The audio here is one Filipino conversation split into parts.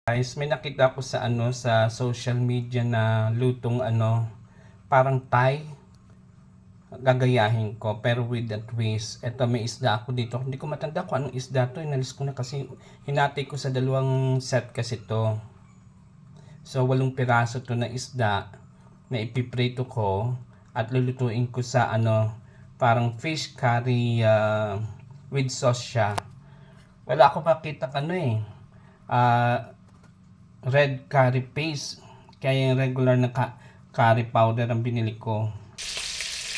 Guys, may nakita ko sa sa social media na lutong parang Thai. Gagayahin ko pero with a twist. Ito may isda ako dito. Hindi ko matanda kung anong isda to. Inalis ko na kasi hinati ko sa dalawang set kasi to. So 8 piraso to na isda na ipiprito ko at lulutuin ko sa parang fish curry with sauce siya. Wala ako makita red curry paste, kaya yung regular na curry powder ang binili ko.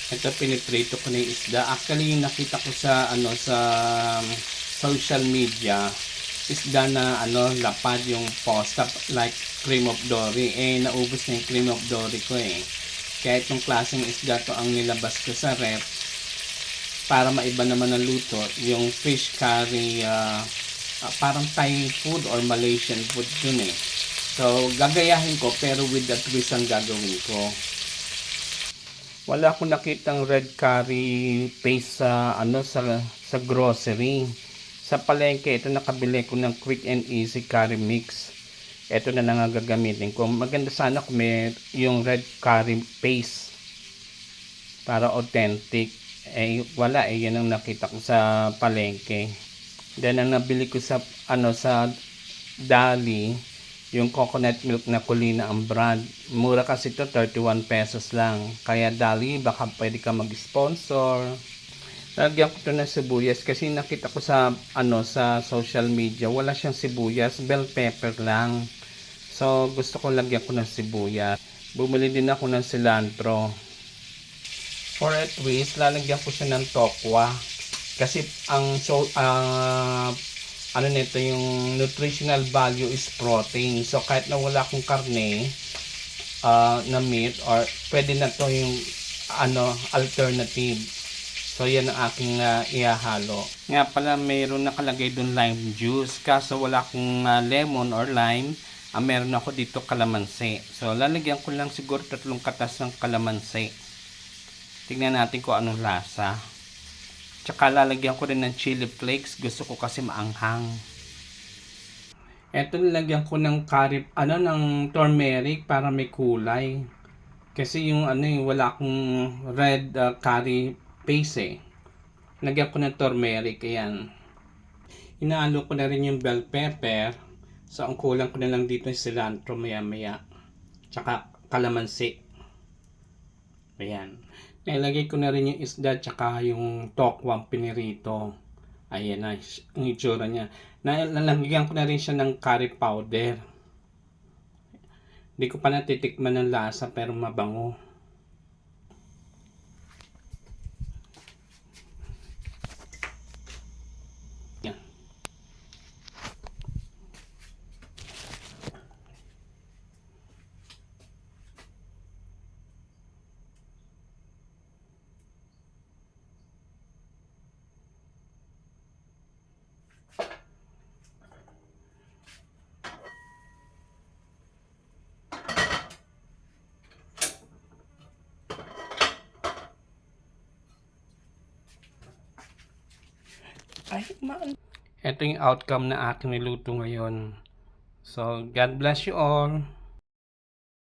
Ito piniprito ko na yung isda. Actually yung nakita ko sa sa social media, isda na lapad yung post like cream of dory. Naubos na yung cream of dory ko kaya itong klaseng isda to ang nilabas ko sa rep para maiba naman ang luto, yung fish curry. Parang Thai food or Malaysian food yun So gagayahin ko pero with the twist ang gagawin ko. Wala akong nakitang red curry paste sa grocery. Sa palengke ito nakabili ko ng quick and easy curry mix. Ito na lang ang gagamitin ko. Maganda sana kung may yung red curry paste para authentic. Wala yan ang nakita ko sa palengke. Then ang nabili ko sa sa Dali, yung coconut milk na Kulina ang brand. Mura kasi ito, 31 pesos lang. Kaya Dali, baka pwede ka mag-sponsor. Lagyan ko ito ng sibuyas kasi nakita ko sa sa social media, wala siyang sibuyas, bell pepper lang. So gusto ko lagyan ko ng sibuyas. Bumili din ako ng cilantro. For a twist, lalagyan ko siya ng tokwa. Kasi ang nito yung nutritional value is protein. So kahit na wala akong karne na meat, or pwede na to yung alternative. So yan ang aking ihahalo. Nga pala mayroon nakalagay doon lime juice. Kaso wala akong lemon or lime. Meron ako dito kalamansi. So lalagyan ko lang siguro 3 katas ng kalamansi. Tingnan natin kung anong lasa. Tsaka lalagyan ko rin ng chili flakes. Gusto ko kasi maanghang. Ito nilagyan ko ng curry, ng turmeric para may kulay. Kasi yung wala akong red curry paste Lagyan ko ng turmeric, ayan. Hinalo ko na rin yung bell pepper. So ang kulang ko na lang dito yung cilantro maya-maya. Tsaka kalamansi. Ayan. Nilagay ko na rin yung isda tsaka yung tokwang pinirito. Ayan na ang itsura niya. Nalagyan ko na rin siya ng curry powder. Hindi ko pa natitikman ng lasa pero mabango. Yan. Ito yung outcome na aking niluto ngayon. So, God bless you all.